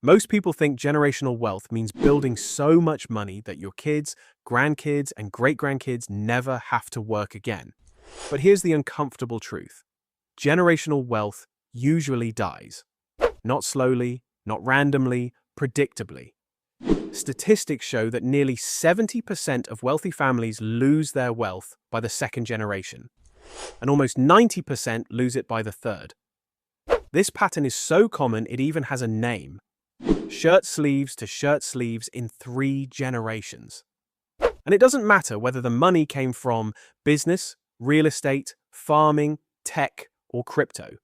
Most people think generational wealth means building so much money that your kids, grandkids, and great-grandkids never have to work again. But here's the uncomfortable truth. Generational wealth usually dies. Not slowly, not randomly, predictably. Statistics show that nearly 70% of wealthy families lose their wealth by the second generation, and almost 90% lose it by the third. This pattern is so common it even has a name. Shirt sleeves to shirt sleeves in 3 generations. And it doesn't matter whether the money came from business, real estate, farming, tech, or crypto.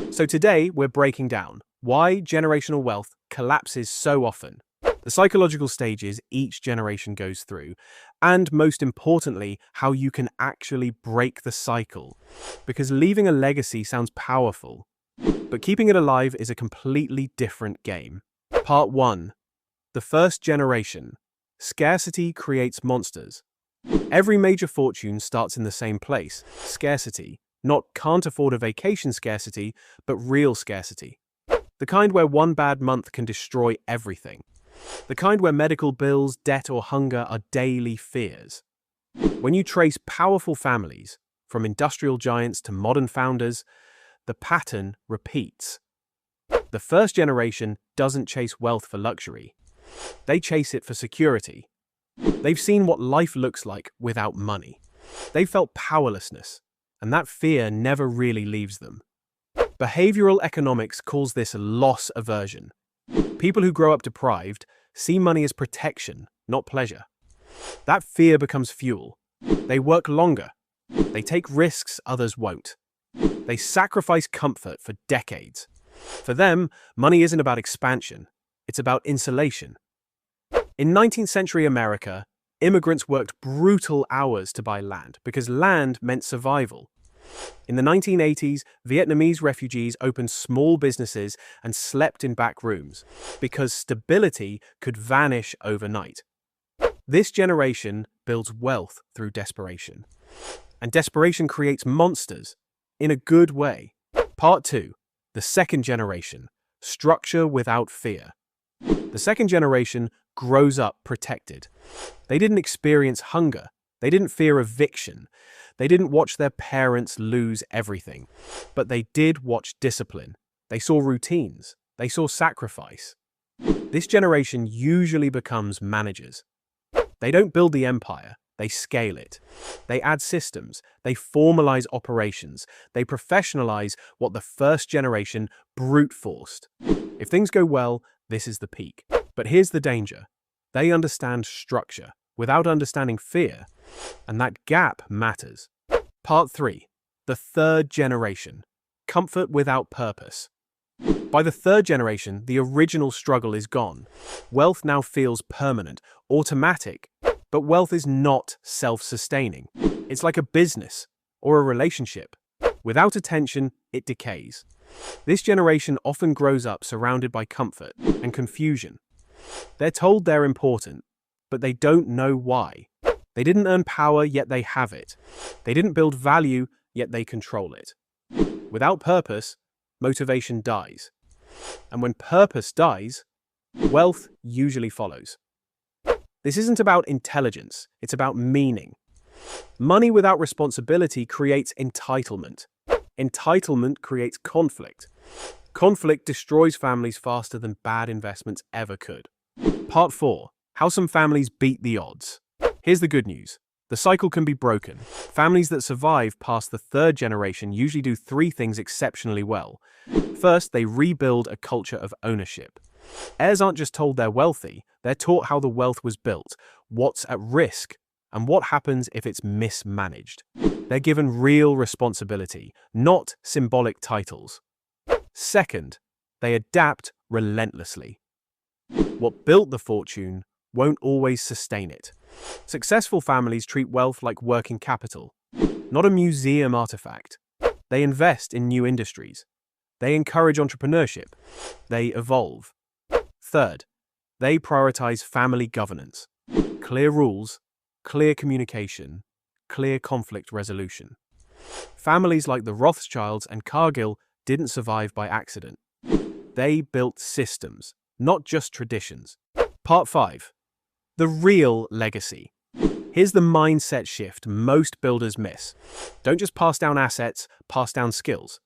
So today we're breaking down why generational wealth collapses so often, the psychological stages each generation goes through, and most importantly, how you can actually break the cycle. Because leaving a legacy sounds powerful, but keeping it alive is a completely different game. Part 1. The first generation. Scarcity creates monsters. Every major fortune starts in the same place, scarcity. Not can't afford a vacation scarcity, but real scarcity. The kind where one bad month can destroy everything. The kind where medical bills, debt, or hunger are daily fears. When you trace powerful families, from industrial giants to modern founders, the pattern repeats. The first generation doesn't chase wealth for luxury. They chase it for security. They've seen what life looks like without money. They felt powerlessness, and that fear never really leaves them. Behavioral economics calls this loss aversion. People who grow up deprived see money as protection, not pleasure. That fear becomes fuel. They work longer. They take risks others won't. They sacrifice comfort for decades. For them, money isn't about expansion, it's about insulation. In 19th century America, immigrants worked brutal hours to buy land because land meant survival. In the 1980s, Vietnamese refugees opened small businesses and slept in back rooms because stability could vanish overnight. This generation builds wealth through desperation. And desperation creates monsters, in a good way. Part 2. The second generation. Structure without fear. The second generation grows up protected. They didn't experience hunger. They didn't fear eviction. They didn't watch their parents lose everything. But they did watch discipline. They saw routines. They saw sacrifice. This generation usually becomes managers. They don't build the empire. They scale it. They add systems. They formalize operations. They professionalize what the first generation brute forced. If things go well, this is the peak. But here's the danger. They understand structure without understanding fear, and that gap matters. Part 3. The third generation. Comfort without purpose. By the third generation, the original struggle is gone. Wealth now feels permanent, automatic, but wealth is not self-sustaining. It's like a business or a relationship. Without attention, it decays. This generation often grows up surrounded by comfort and confusion. They're told they're important, but they don't know why. They didn't earn power, yet they have it. They didn't build value, yet they control it. Without purpose, motivation dies. And when purpose dies, wealth usually follows. This isn't about intelligence, it's about meaning. Money without responsibility creates entitlement. Entitlement creates conflict. Conflict destroys families faster than bad investments ever could. Part 4. How some families beat the odds. Here's the good news. The cycle can be broken. Families that survive past the third generation usually do 3 things exceptionally well. First, they rebuild a culture of ownership. Heirs aren't just told they're wealthy, they're taught how the wealth was built, what's at risk, and what happens if it's mismanaged. They're given real responsibility, not symbolic titles. Second, they adapt relentlessly. What built the fortune won't always sustain it. Successful families treat wealth like working capital, not a museum artifact. They invest in new industries. They encourage entrepreneurship. They evolve. Third, they prioritize family governance. Clear rules, clear communication, clear conflict resolution. Families like the Rothschilds and Cargill didn't survive by accident. They built systems. not just traditions. Part 5. The real legacy. Here's the mindset shift most builders miss. Don't just pass down assets, pass down skills.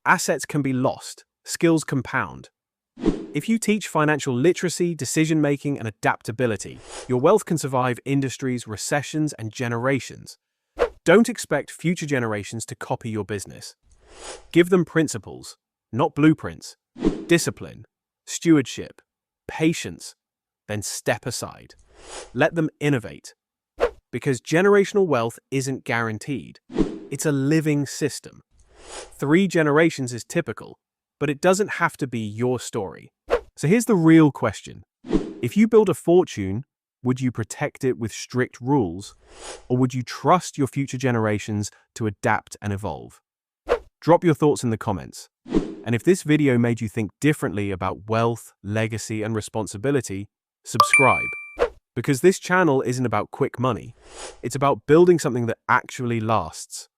Assets can be lost, skills compound. If you teach financial literacy, decision-making, and adaptability, your wealth can survive industries, recessions, and generations. Don't expect future generations to copy your business. Give them principles, not blueprints. Discipline, stewardship, patience, then step aside. Let them innovate. Because generational wealth isn't guaranteed. It's a living system. 3 generations is typical, but it doesn't have to be your story. So here's the real question. If you build a fortune, would you protect it with strict rules, or would you trust your future generations to adapt and evolve? Drop your thoughts in the comments. And if this video made you think differently about wealth, legacy, and responsibility, subscribe. Because this channel isn't about quick money. It's about building something that actually lasts.